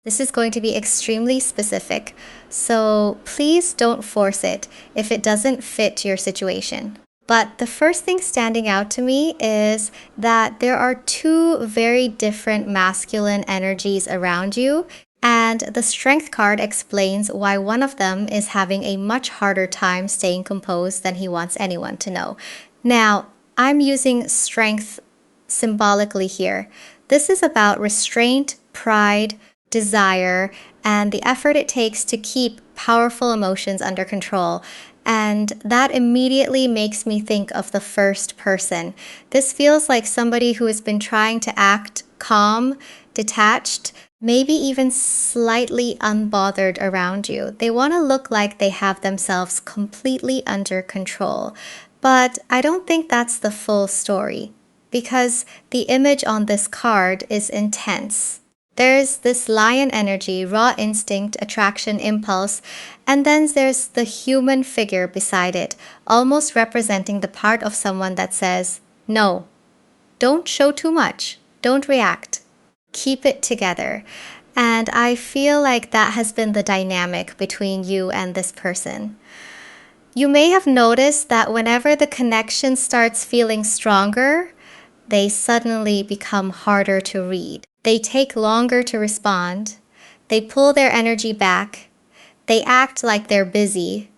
This is going to be extremely specific, so please don't force it if it doesn't fit your situation. But the first thing standing out to me is that there are two very different masculine energies around you, and the Strength card explains why one of them is having a much harder time staying composed than he wants anyone to know. Now, I'm using Strength symbolically here. This is about restraint, pride, desire, and the effort it takes to keep powerful emotions under control. And that immediately makes me think of the first person. This feels like somebody who has been trying to act calm, detached, maybe even slightly unbothered around you. They want to look like they have themselves completely under control. But I don't think that's the full story, because the image on this card is intense. There's this lion energy, raw instinct, attraction, impulse, and then there's the human figure beside it, almost representing the part of someone that says, no, don't show too much, don't react, keep it together. And I feel like that has been the dynamic between you and this person. You may have noticed that whenever the connection starts feeling stronger, they suddenly become harder to read. They take longer to respond. They pull their energy back. They act like they're busy.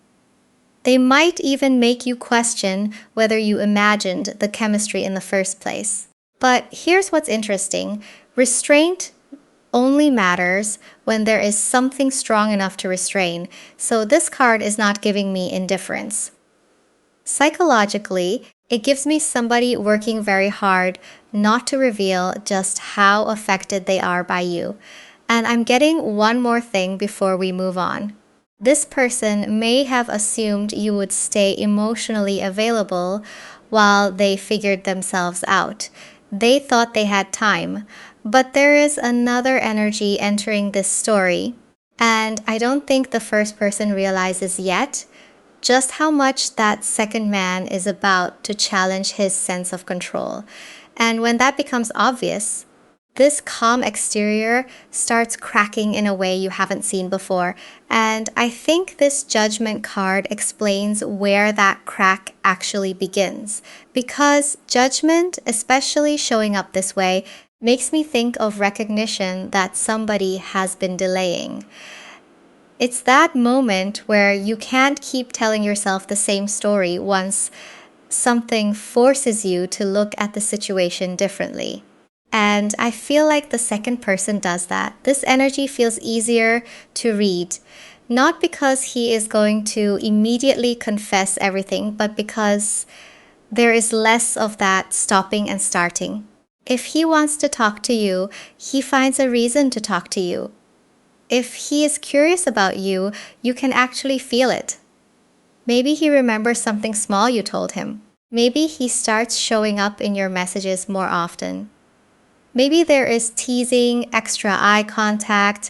They might even make you question whether you imagined the chemistry in the first place. But here's what's interesting. Restraint only matters when there is something strong enough to restrain. So this card is not giving me indifference. Psychologically, it gives me somebody working very hard not to reveal just how affected they are by you. And I'm getting one more thing before we move on. This person may have assumed you would stay emotionally available while they figured themselves out. They thought they had time, but there is another energy entering this story, and I don't think the first person realizes yet just how much that second man is about to challenge his sense of control. And when that becomes obvious, this calm exterior starts cracking in a way you haven't seen before. And I think this Judgment card explains where that crack actually begins. Because Judgment, especially showing up this way, makes me think of recognition that somebody has been delaying. It's that moment where you can't keep telling yourself the same story once something forces you to look at the situation differently. And I feel like the second person does that. This energy feels easier to read, not because he is going to immediately confess everything, but because there is less of that stopping and starting. If he wants to talk to you, he finds a reason to talk to you. If he is curious about you, you can actually feel it. Maybe he remembers something small you told him. Maybe he starts showing up in your messages more often. Maybe there is teasing, extra eye contact,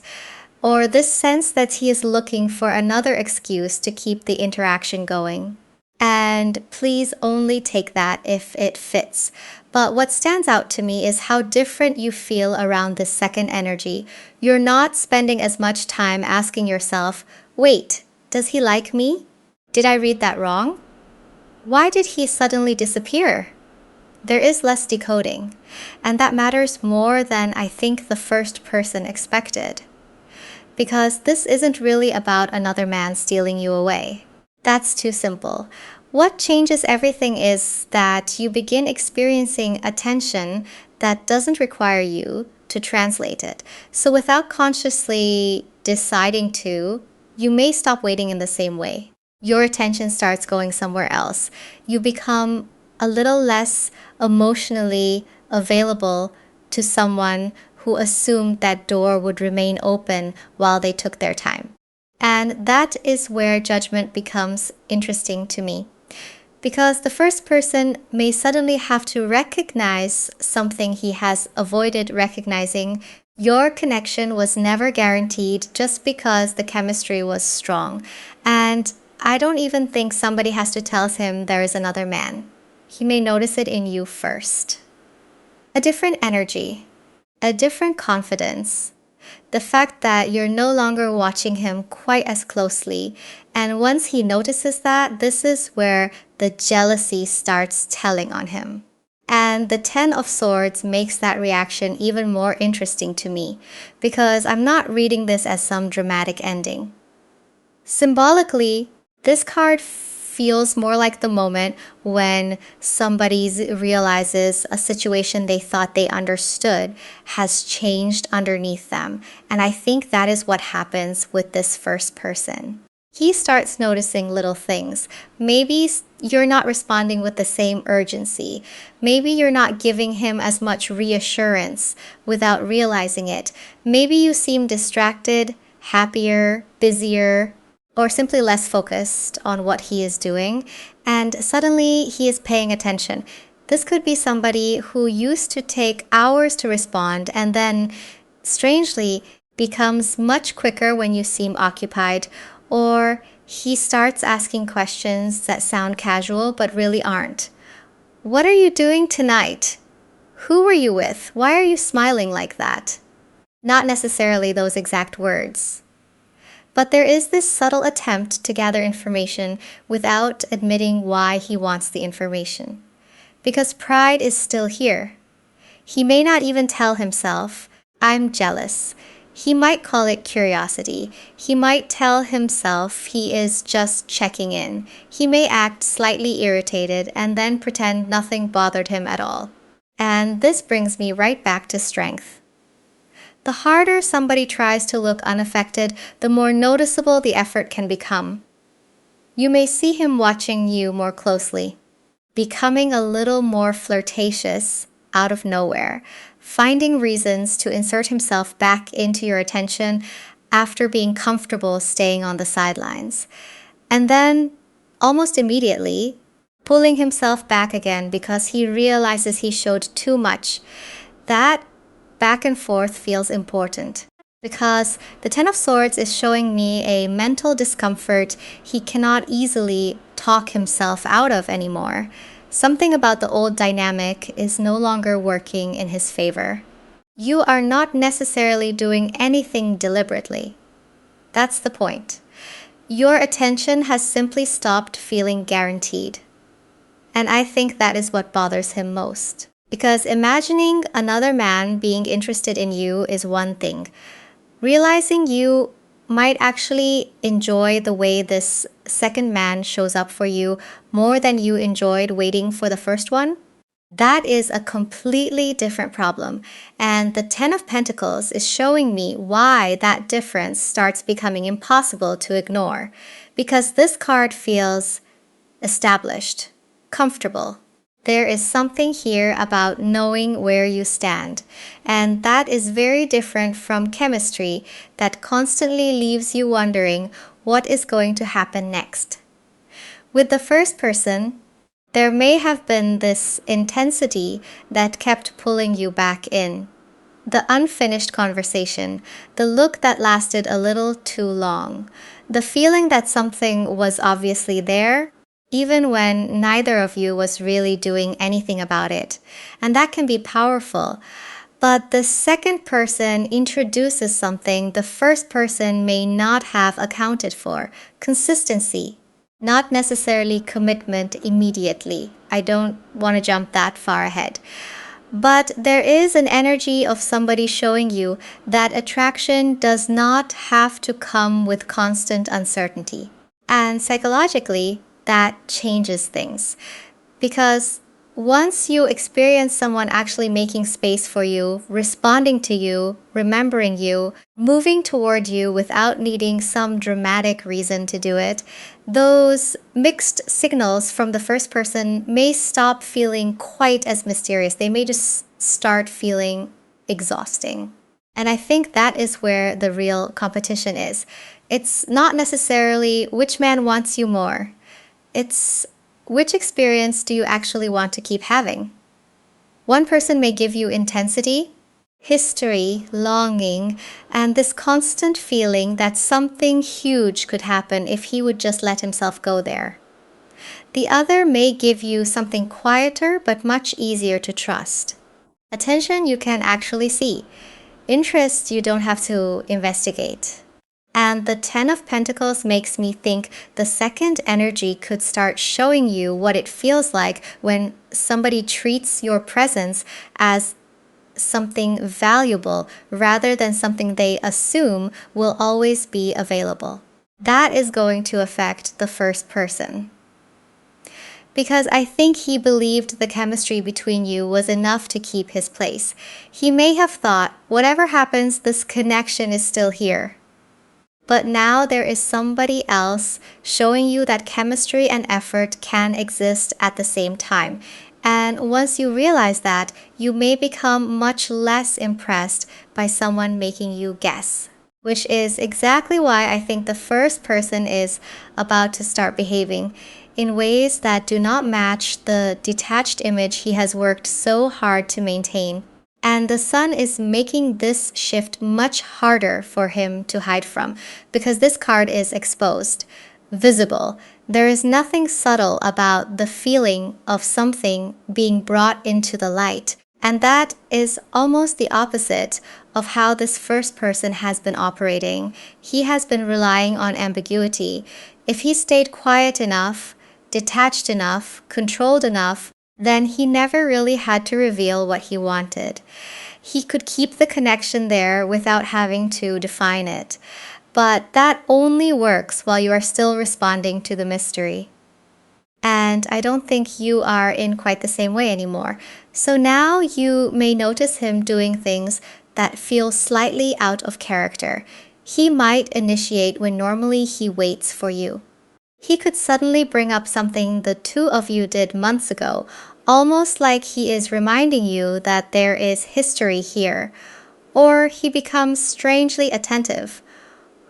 or this sense that he is looking for another excuse to keep the interaction going. And please only take that if it fits. But what stands out to me is how different you feel around this second energy. You're not spending as much time asking yourself, wait, does he like me? Did I read that wrong? Why did he suddenly disappear? There is less decoding, and that matters more than I think the first person expected. Because this isn't really about another man stealing you away. That's too simple. What changes everything is that you begin experiencing attention that doesn't require you to translate it. So without consciously deciding to, you may stop waiting in the same way. Your attention starts going somewhere else. You become a little less emotionally available to someone who assumed that door would remain open while they took their time. And that is where Judgment becomes interesting to me. Because the first person may suddenly have to recognize something he has avoided recognizing. Your connection was never guaranteed just because the chemistry was strong. And I don't even think somebody has to tell him there is another man. He may notice it in you first. A different energy, a different confidence, The fact that you're no longer watching him quite as closely. And once he notices that, this is where the jealousy starts telling on him. And the Ten of Swords makes that reaction even more interesting to me, because I'm not reading this as some dramatic ending. Symbolically, this card feels more like the moment when somebody realizes a situation they thought they understood has changed underneath them. And I think that is what happens with this first person. He starts noticing little things. Maybe you're not responding with the same urgency. Maybe you're not giving him as much reassurance without realizing it. Maybe you seem distracted, happier, busier, or simply less focused on what he is doing, and suddenly he is paying attention. This could be somebody who used to take hours to respond and then, strangely, becomes much quicker when you seem occupied, or he starts asking questions that sound casual but really aren't. What are you doing tonight? Who were you with? Why are you smiling like that? Not necessarily those exact words. But there is this subtle attempt to gather information without admitting why he wants the information. Because pride is still here. He may not even tell himself, I'm jealous. He might call it curiosity. He might tell himself he is just checking in. He may act slightly irritated and then pretend nothing bothered him at all. And this brings me right back to strength. The harder somebody tries to look unaffected, the more noticeable the effort can become. You may see him watching you more closely, becoming a little more flirtatious out of nowhere, finding reasons to insert himself back into your attention after being comfortable staying on the sidelines. And then, almost immediately, pulling himself back again because he realizes he showed too much. That back and forth feels important because the Ten of Swords is showing me a mental discomfort he cannot easily talk himself out of anymore. Something about the old dynamic is no longer working in his favor. You are not necessarily doing anything deliberately. That's the point. Your attention has simply stopped feeling guaranteed. And I think that is what bothers him most. Because imagining another man being interested in you is one thing. Realizing you might actually enjoy the way this second man shows up for you more than you enjoyed waiting for the first one, that is a completely different problem. And the Ten of Pentacles is showing me why that difference starts becoming impossible to ignore. Because this card feels established, comfortable. There is something here about knowing where you stand, and that is very different from chemistry that constantly leaves you wondering what is going to happen next. With the first person, there may have been this intensity that kept pulling you back in. The unfinished conversation, the look that lasted a little too long, the feeling that something was obviously there, even when neither of you was really doing anything about it. And that can be powerful. But the second person introduces something the first person may not have accounted for. Consistency, not necessarily commitment immediately. I don't want to jump that far ahead. But there is an energy of somebody showing you that attraction does not have to come with constant uncertainty. And psychologically, that changes things. Because once you experience someone actually making space for you, responding to you, remembering you, moving toward you without needing some dramatic reason to do it, those mixed signals from the first person may stop feeling quite as mysterious. They may just start feeling exhausting. And I think that is where the real competition is. It's not necessarily which man wants you more. It's which experience do you actually want to keep having? One person may give you intensity, history, longing, and this constant feeling that something huge could happen if he would just let himself go there. The other may give you something quieter but much easier to trust. Attention you can actually see. Interest you don't have to investigate. And the Ten of Pentacles makes me think the second energy could start showing you what it feels like when somebody treats your presence as something valuable rather than something they assume will always be available. That is going to affect the first person. Because I think he believed the chemistry between you was enough to keep his place. He may have thought, whatever happens, this connection is still here. But now there is somebody else showing you that chemistry and effort can exist at the same time. And once you realize that, you may become much less impressed by someone making you guess. Which is exactly why I think the first person is about to start behaving in ways that do not match the detached image he has worked so hard to maintain. And the sun is making this shift much harder for him to hide from because this card is exposed, visible. There is nothing subtle about the feeling of something being brought into the light. And that is almost the opposite of how this first person has been operating. He has been relying on ambiguity. If he stayed quiet enough, detached enough, controlled enough, then he never really had to reveal what he wanted. He could keep the connection there without having to define it. But that only works while you are still responding to the mystery. And I don't think you are in quite the same way anymore. So now you may notice him doing things that feel slightly out of character. He might initiate when normally he waits for you. He could suddenly bring up something the two of you did months ago, almost like he is reminding you that there is history here. Or he becomes strangely attentive.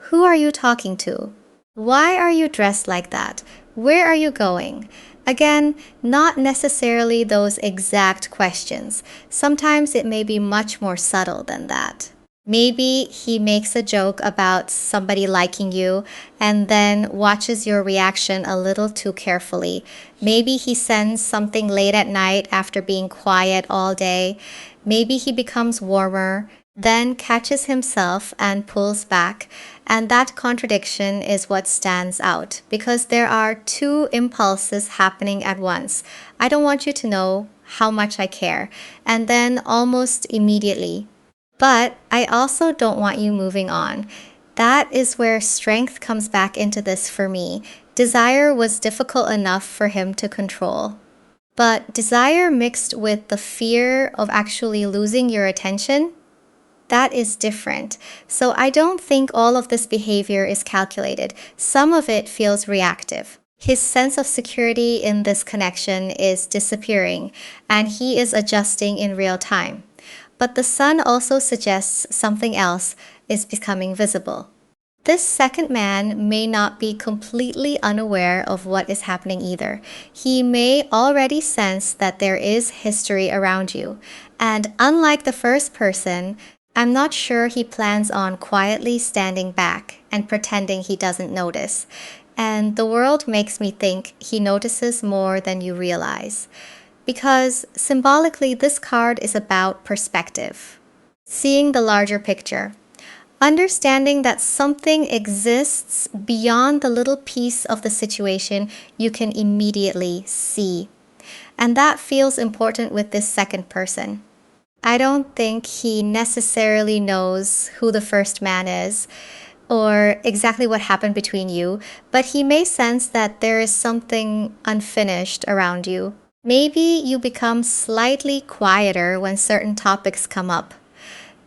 Who are you talking to? Why are you dressed like that? Where are you going? Again, not necessarily those exact questions. Sometimes it may be much more subtle than that. Maybe he makes a joke about somebody liking you and then watches your reaction a little too carefully. Maybe he sends something late at night after being quiet all day. Maybe he becomes warmer, then catches himself and pulls back. And that contradiction is what stands out because there are two impulses happening at once. I don't want you to know how much I care. And then almost immediately. But I also don't want you moving on. That is where strength comes back into this for me. Desire was difficult enough for him to control. But desire mixed with the fear of actually losing your attention, that is different. So I don't think all of this behavior is calculated. Some of it feels reactive. His sense of security in this connection is disappearing, and he is adjusting in real time. But the sun also suggests something else is becoming visible. This second man may not be completely unaware of what is happening either. He may already sense that there is history around you. And unlike the first person, I'm not sure he plans on quietly standing back and pretending he doesn't notice. And the world makes me think he notices more than you realize. Because symbolically, this card is about perspective. Seeing the larger picture. Understanding that something exists beyond the little piece of the situation you can immediately see. And that feels important with this second person. I don't think he necessarily knows who the first man is or exactly what happened between you, but he may sense that there is something unfinished around you. Maybe you become slightly quieter when certain topics come up.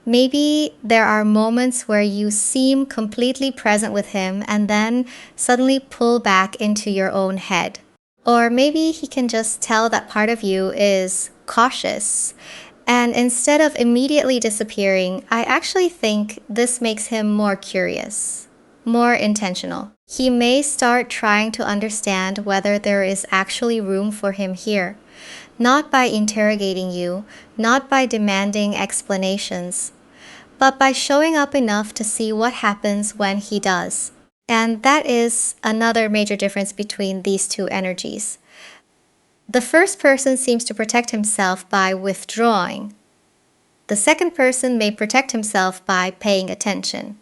Maybe there are moments where you seem completely present with him and then suddenly pull back into your own head. Or maybe he can just tell that part of you is cautious. And instead of immediately disappearing, I actually think this makes him more curious, more intentional. He may start trying to understand whether there is actually room for him here, not by interrogating you, not by demanding explanations, but by showing up enough to see what happens when he does. And that is another major difference between these two energies. The first person seems to protect himself by withdrawing. The second person may protect himself by paying attention.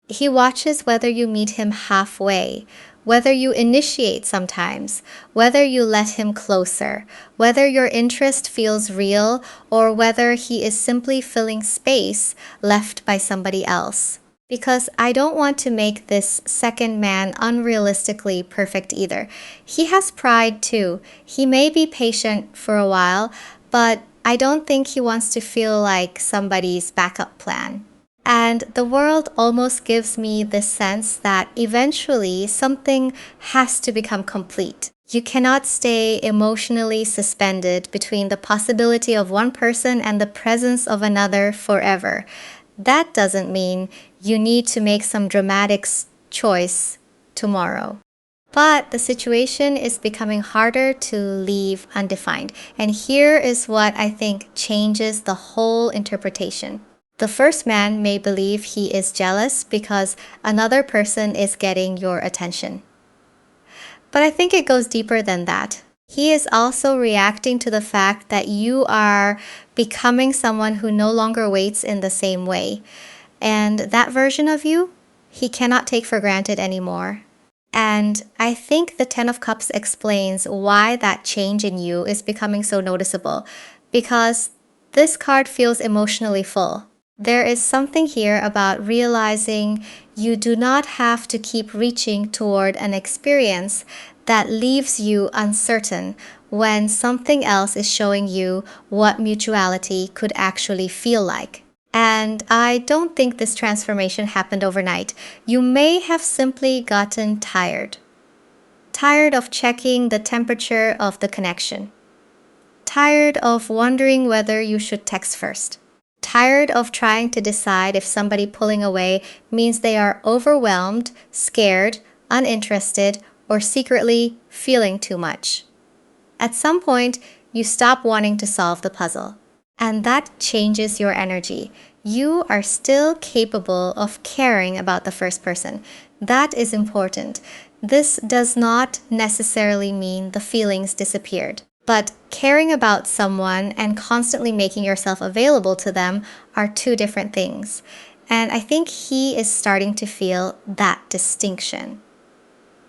He watches whether you meet him halfway, whether you initiate sometimes, whether you let him closer, whether your interest feels real, or whether he is simply filling space left by somebody else. Because I don't want to make this second man unrealistically perfect either. He has pride too. He may be patient for a while, but I don't think he wants to feel like somebody's backup plan. And the world almost gives me this sense that eventually something has to become complete. You cannot stay emotionally suspended between the possibility of one person and the presence of another forever. That doesn't mean you need to make some dramatic choice tomorrow. But the situation is becoming harder to leave undefined. And here is what I think changes the whole interpretation. The first man may believe he is jealous because another person is getting your attention. But I think it goes deeper than that. He is also reacting to the fact that you are becoming someone who no longer waits in the same way. And that version of you, he cannot take for granted anymore. And I think the Ten of Cups explains why that change in you is becoming so noticeable, because this card feels emotionally full. There is something here about realizing you do not have to keep reaching toward an experience that leaves you uncertain when something else is showing you what mutuality could actually feel like. And I don't think this transformation happened overnight. You may have simply gotten tired. Tired of checking the temperature of the connection. Tired of wondering whether you should text first. Tired of trying to decide if somebody pulling away means they are overwhelmed, scared, uninterested, or secretly feeling too much. At some point, you stop wanting to solve the puzzle. And that changes your energy. You are still capable of caring about the first person. That is important. This does not necessarily mean the feelings disappeared. But caring about someone and constantly making yourself available to them are two different things. And I think he is starting to feel that distinction.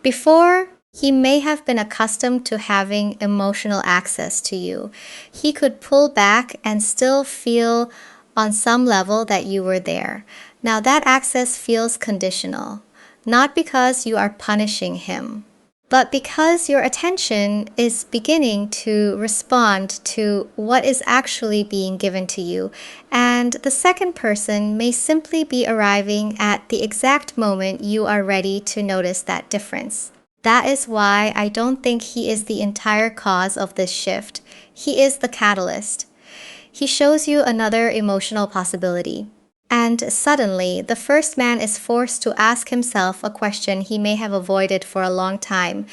Before, he may have been accustomed to having emotional access to you. He could pull back and still feel on some level that you were there. Now that access feels conditional, not because you are punishing him, but because your attention is beginning to respond to what is actually being given to you. And the second person may simply be arriving at the exact moment you are ready to notice that difference. That is why I don't think he is the entire cause of this shift. He is the catalyst. He shows you another emotional possibility. And suddenly, the first man is forced to ask himself a question he may have avoided for a long time.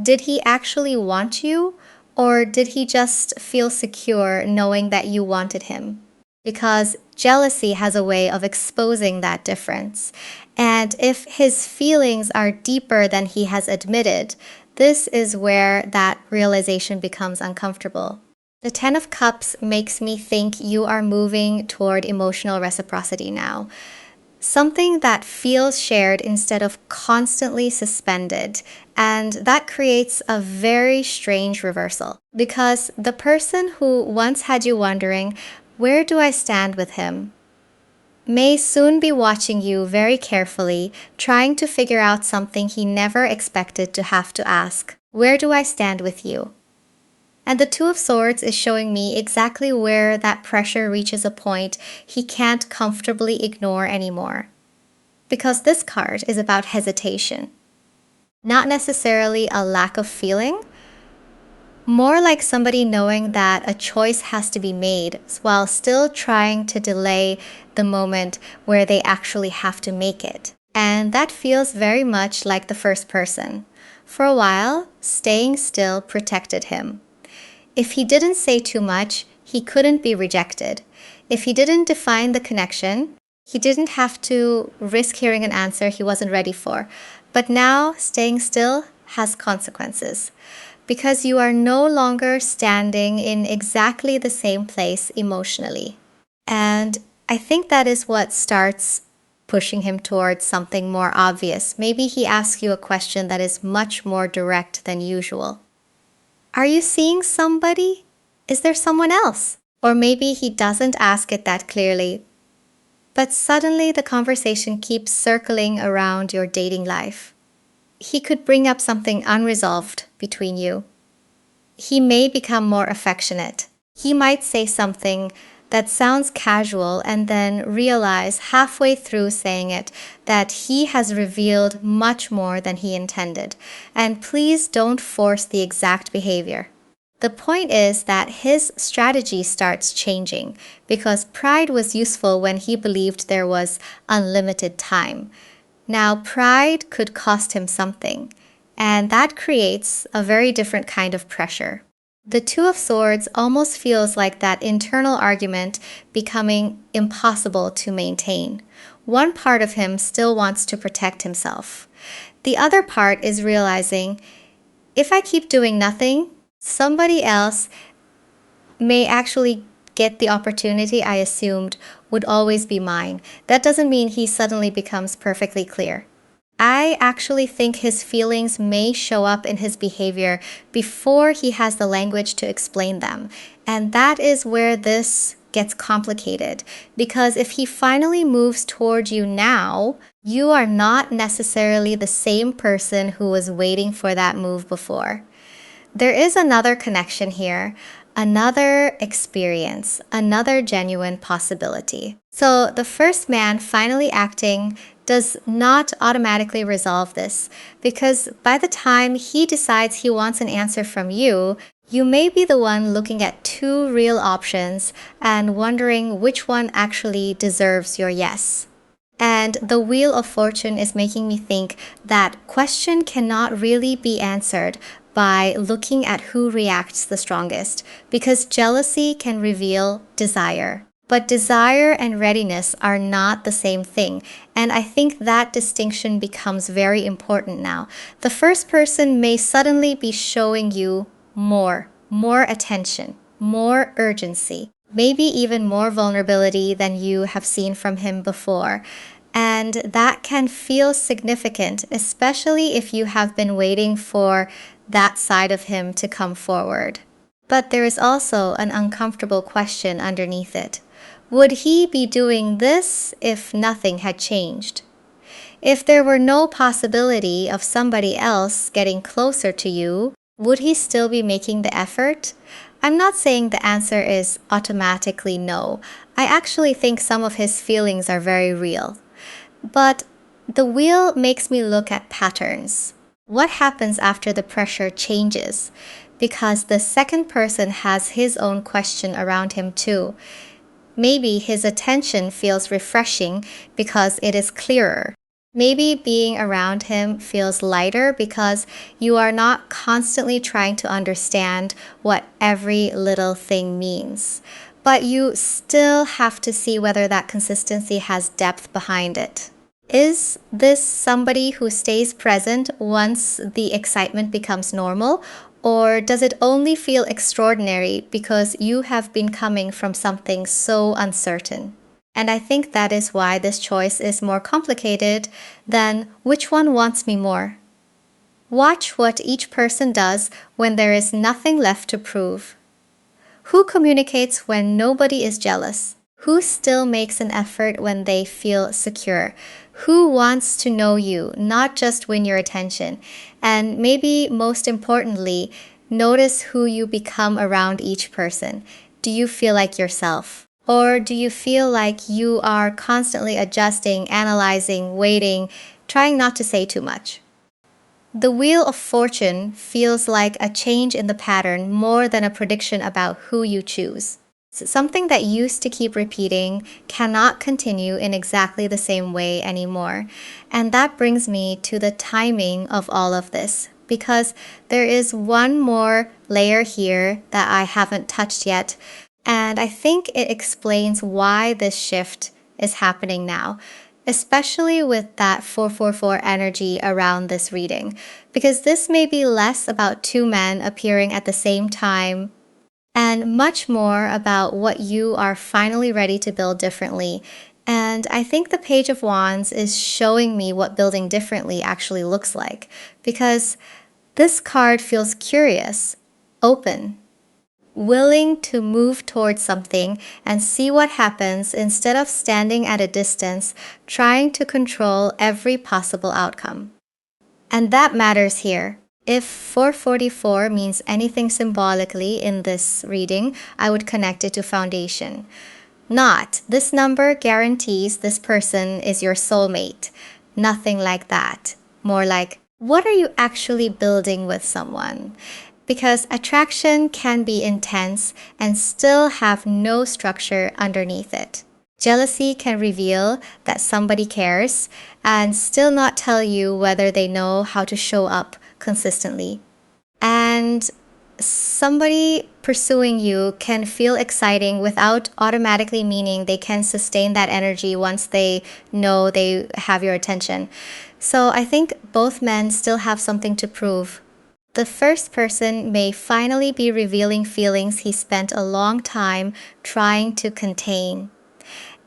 Did he actually want you? Or did he just feel secure knowing that you wanted him? Because jealousy has a way of exposing that difference. And if his feelings are deeper than he has admitted, this is where that realization becomes uncomfortable. The Ten of Cups makes me think you are moving toward emotional reciprocity now. Something that feels shared instead of constantly suspended. And that creates a very strange reversal. Because the person who once had you wondering, where do I stand with him, may soon be watching you very carefully, trying to figure out something he never expected to have to ask. Where do I stand with you? And the Two of Swords is showing me exactly where that pressure reaches a point he can't comfortably ignore anymore. Because this card is about hesitation. Not necessarily a lack of feeling, more like somebody knowing that a choice has to be made while still trying to delay the moment where they actually have to make it. And that feels very much like the first person. For a while, staying still protected him. If he didn't say too much, he couldn't be rejected. If he didn't define the connection, he didn't have to risk hearing an answer he wasn't ready for. But now, staying still has consequences. Because you are no longer standing in exactly the same place emotionally. And I think that is what starts pushing him towards something more obvious. Maybe he asks you a question that is much more direct than usual. Are you seeing somebody? Is there someone else? Or maybe he doesn't ask it that clearly, but suddenly the conversation keeps circling around your dating life. He could bring up something unresolved between you. He may become more affectionate. He might say something that sounds casual and then realize halfway through saying it that he has revealed much more than he intended. And please don't force the exact behavior. The point is that his strategy starts changing because pride was useful when he believed there was unlimited time. Now, pride could cost him something, and that creates a very different kind of pressure. The Two of Swords almost feels like that internal argument becoming impossible to maintain. One part of him still wants to protect himself. The other part is realizing, if I keep doing nothing, somebody else may actually get the opportunity I assumed would always be mine. That doesn't mean he suddenly becomes perfectly clear. I actually think his feelings may show up in his behavior before he has the language to explain them. And that is where this gets complicated. Because if he finally moves toward you now, you are not necessarily the same person who was waiting for that move before. There is another connection here, another experience, another genuine possibility. So the first man finally acting does not automatically resolve this, because by the time he decides he wants an answer from you, you may be the one looking at two real options and wondering which one actually deserves your yes. And the Wheel of Fortune is making me think that question cannot really be answered by looking at who reacts the strongest, because jealousy can reveal desire. But desire and readiness are not the same thing, and I think that distinction becomes very important now. The first person may suddenly be showing you more attention, more urgency, maybe even more vulnerability than you have seen from him before. And that can feel significant, especially if you have been waiting for that side of him to come forward. But there is also an uncomfortable question underneath it. Would he be doing this if nothing had changed? If there were no possibility of somebody else getting closer to you, would he still be making the effort? I'm not saying the answer is automatically no. I actually think some of his feelings are very real. But the wheel makes me look at patterns. What happens after the pressure changes? Because the second person has his own question around him too. Maybe his attention feels refreshing because it is clearer. Maybe being around him feels lighter because you are not constantly trying to understand what every little thing means. But you still have to see whether that consistency has depth behind it. Is this somebody who stays present once the excitement becomes normal? Or does it only feel extraordinary because you have been coming from something so uncertain? And I think that is why this choice is more complicated than which one wants me more. Watch what each person does when there is nothing left to prove. Who communicates when nobody is jealous? Who still makes an effort when they feel secure? Who wants to know you, not just win your attention? And maybe most importantly, notice who you become around each person. Do you feel like yourself? Or do you feel like you are constantly adjusting, analyzing, waiting, trying not to say too much? The Wheel of Fortune feels like a change in the pattern more than a prediction about who you choose. Something that used to keep repeating cannot continue in exactly the same way anymore. And that brings me to the timing of all of this, because there is one more layer here that I haven't touched yet. And I think it explains why this shift is happening now, especially with that 444 energy around this reading, because this may be less about two men appearing at the same time and much more about what you are finally ready to build differently. And I think the Page of Wands is showing me what building differently actually looks like, because this card feels curious, open, willing to move towards something and see what happens instead of standing at a distance trying to control every possible outcome. And that matters here. If 444 means anything symbolically in this reading, I would connect it to foundation. Not, this number guarantees this person is your soulmate. Nothing like that. More like, what are you actually building with someone? Because attraction can be intense and still have no structure underneath it. Jealousy can reveal that somebody cares and still not tell you whether they know how to show up consistently. And somebody pursuing you can feel exciting without automatically meaning they can sustain that energy once they know they have your attention. So I think both men still have something to prove. The first person may finally be revealing feelings he spent a long time trying to contain.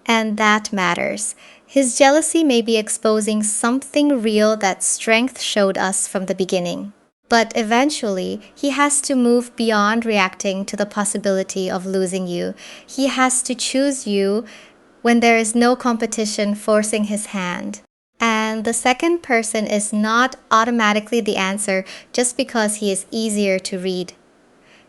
And that matters. His jealousy may be exposing something real that strength showed us from the beginning. But eventually, he has to move beyond reacting to the possibility of losing you. He has to choose you when there is no competition forcing his hand. And the second person is not automatically the answer just because he is easier to read.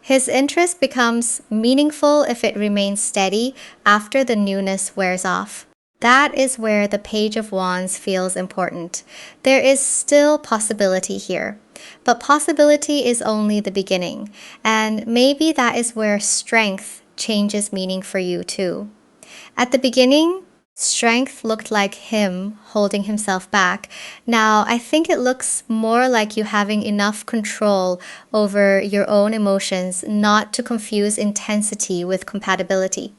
His interest becomes meaningful if it remains steady after the newness wears off. That is where the Page of Wands feels important. There is still possibility here, but possibility is only the beginning, and maybe that is where strength changes meaning for you too. At the beginning, strength looked like him holding himself back. Now, I think it looks more like you having enough control over your own emotions not to confuse intensity with compatibility.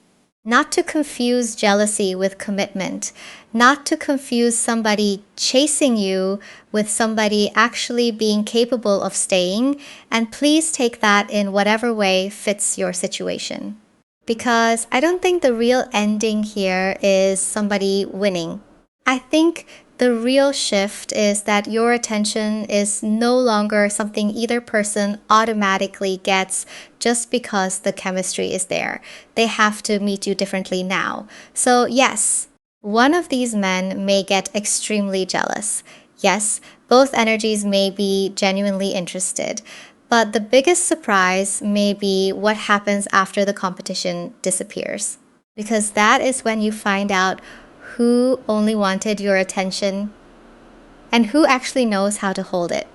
Not to confuse jealousy with commitment, not to confuse somebody chasing you with somebody actually being capable of staying, and please take that in whatever way fits your situation. Because I don't think the real ending here is somebody winning. I think the real shift is that your attention is no longer something either person automatically gets just because the chemistry is there. They have to meet you differently now. So yes, one of these men may get extremely jealous. Yes, both energies may be genuinely interested. But the biggest surprise may be what happens after the competition disappears. Because that is when you find out who only wanted your attention and who actually knows how to hold it.